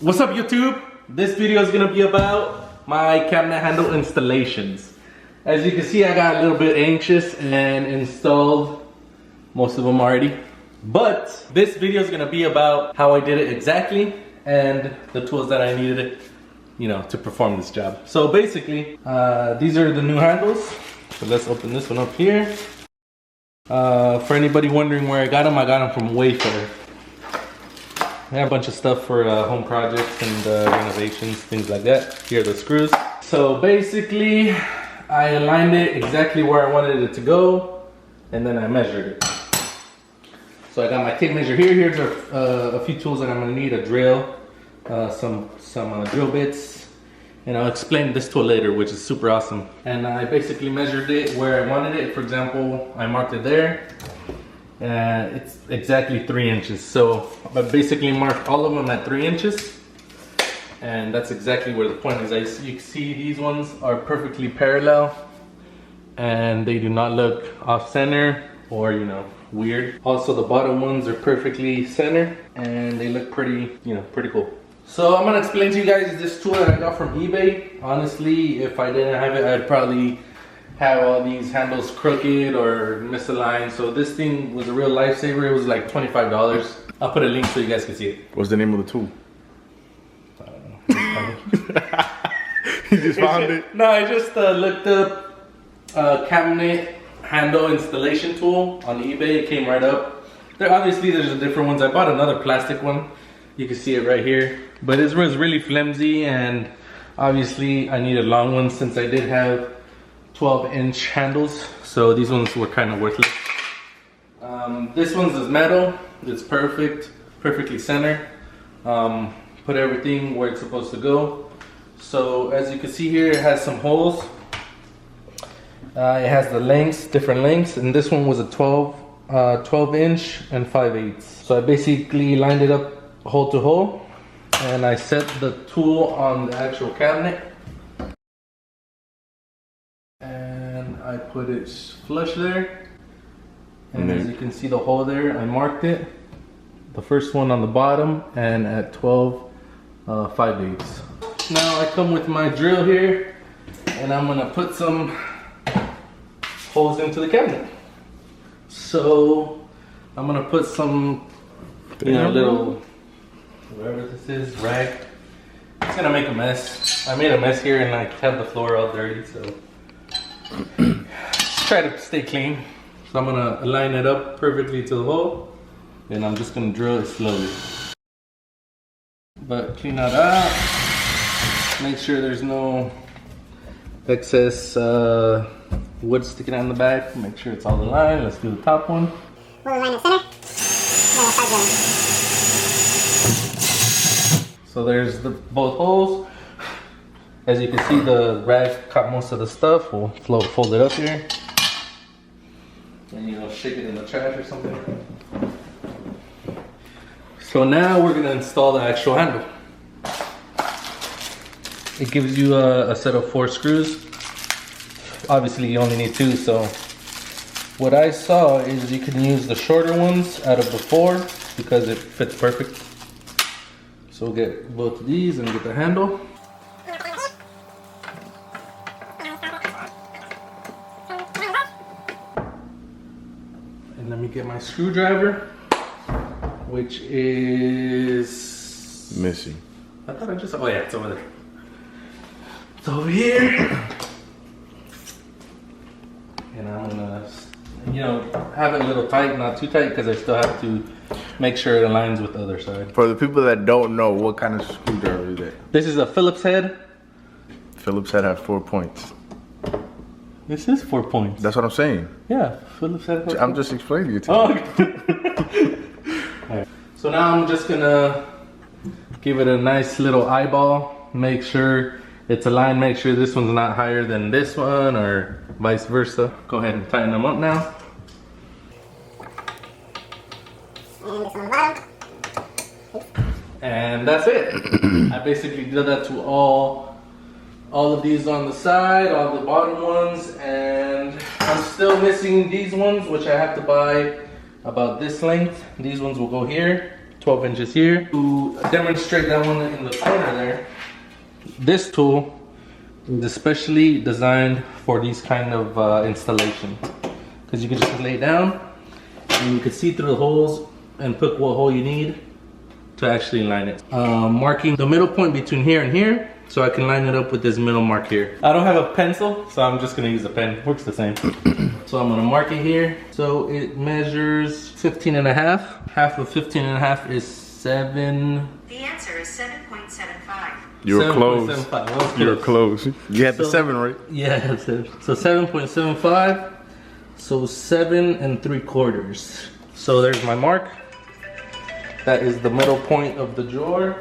What's up, YouTube? This video is gonna be about my cabinet handle installations. As you can see, I got a little bit anxious and installed most of them already. But this video is gonna be about how I did it exactly and the tools that I needed, to perform this job. So basically, these are the new handles. So let's open this one up here. For anybody wondering where I got them from Wayfare. I have a bunch of stuff for home projects and renovations, things like that. Here are the screws. So basically, I aligned it exactly where I wanted it to go, and then I measured it. So I got my tape measure here. Here's a few tools that I'm gonna need: a drill, some drill bits, and I'll explain this tool later, which is super awesome. And I basically measured it where I wanted it. For example, I marked it there. It's exactly 3 inches. So I basically marked all of them at 3 inches, and that's exactly where the point is. You can see these ones are perfectly parallel, and they do not look off center or weird. Also, the bottom ones are perfectly centered, and they look pretty cool. So I'm gonna explain to you guys this tool that I got from eBay. Honestly, if I didn't have it, I'd probably have all these handles crooked or misaligned. So this thing was a real lifesaver. It was like $25. I'll put a link so you guys can see it. What's the name of the tool? I don't know. You just found it? No, I just looked up cabinet handle installation tool on eBay. It came right up. There's different ones. I bought another plastic one. You can see it right here. But it was really flimsy, and obviously I needed long ones since I did have 12-inch handles, so these ones were kind of worthless. This one's is metal. It's perfectly centered. Put everything where it's supposed to go. So as you can see here, it has some holes. It has the lengths, different lengths, and this one was a 12 inch and 5/8. So I basically lined it up hole to hole, and I set the tool on the actual cabinet. I put it flush there, and as you can see the hole there, I marked it. The first one on the bottom, and at 12 5/8. Now I come with my drill here, and I'm gonna put some holes into the cabinet. So I'm gonna put some, little, whatever this is, rag. It's gonna make a mess. I made a mess here, and I have the floor all dirty, so try to stay clean. So I'm gonna line it up perfectly to the hole, and I'm just gonna drill it slowly. But clean that out. Make sure there's no excess wood sticking out in the back. Make sure it's all aligned. Let's do the top one. We'll align the center. So there's both holes. As you can see, the rag caught most of the stuff. We'll fold it up here, and shake it in the trash or something. So now we're gonna install the actual handle. It gives you a set of 4 screws. Obviously you only need 2, so what I saw is you can use the shorter ones out of the 4 because it fits perfect. So we'll get both of these and get the handle. And let me get my screwdriver, which is missing. I thought oh yeah, it's over there. It's over here. And I'm gonna, have it a little tight, not too tight, because I still have to make sure it aligns with the other side. For the people that don't know, what kind of screwdriver is that? This is a Phillips head. Phillips head has 4 points. This is 4 points. That's what I'm saying. Yeah, Phillips head. I'm just explaining it to you. Oh, okay. Right. So now I'm just gonna give it a nice little eyeball. Make sure it's aligned. Make sure this one's not higher than this one, or vice versa. Go ahead and tighten them up now. And this one on the bottom. And that's it. I basically did that to all of these on the side, all the bottom ones, and I'm still missing these ones, which I have to buy about this length. These ones will go here, 12 inches here. To demonstrate that one in the corner there, this tool is especially designed for these kind of installation. Because you can just lay down and you can see through the holes and pick what hole you need to actually line it. Marking the middle point between here and here, so I can line it up with this middle mark here. I don't have a pencil, so I'm just gonna use a pen. Works the same. So I'm gonna mark it here. So it measures 15 and a half. Half of 15 and a half is 7. The answer is 7.75. You were close. 7.75. You were close. You had the 7 right. Yeah, so 7.75. So 7 3/4. So there's my mark. That is the middle point of the drawer.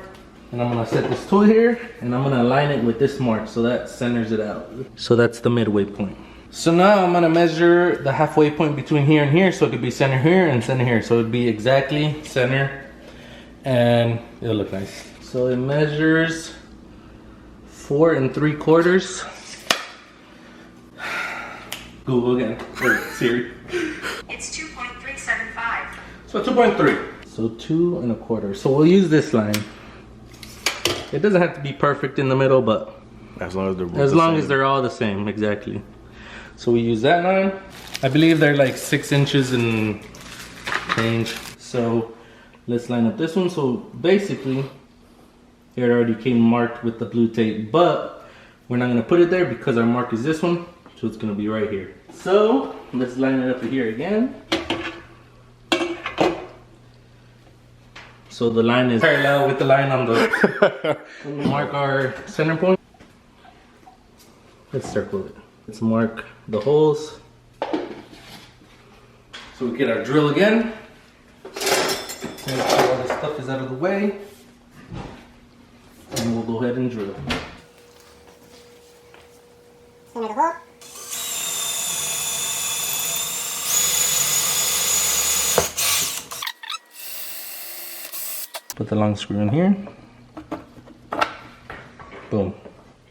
And I'm gonna set this tool here and I'm gonna align it with this mark so that centers it out. So that's the midway point. So now I'm gonna measure the halfway point between here and here so it could be center here and center here. So it'd be exactly center and it'll look nice. So it measures 4 3/4. Google again, or Siri. It's 2.375. So 2.3. So 2 1/4. So we'll use this line. It doesn't have to be perfect in the middle, but As long as they're both as the long same. as they're all the same, exactly. So we use that line. I believe they're like 6 inches and change. So let's line up this one. So basically, it already came marked with the blue tape, but we're not gonna put it there because our mark is this one. So it's gonna be right here. So let's line it up here again. So the line is parallel with the line on the mark our center point. Let's circle it. Let's mark the holes. So we get our drill again. Make sure all this stuff is out of the way. And we'll go ahead and drill. Center the hole. Put the long screw in here. Boom.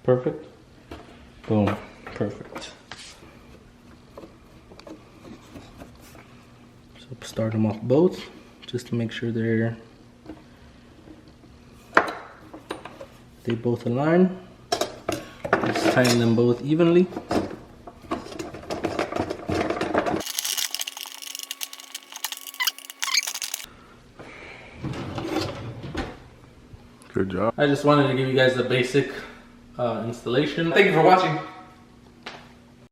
Perfect. Boom. Perfect. So start them off both just to make sure they both align. Just tighten them both evenly. Good job. I just wanted to give you guys the basic installation. Thank you for watching.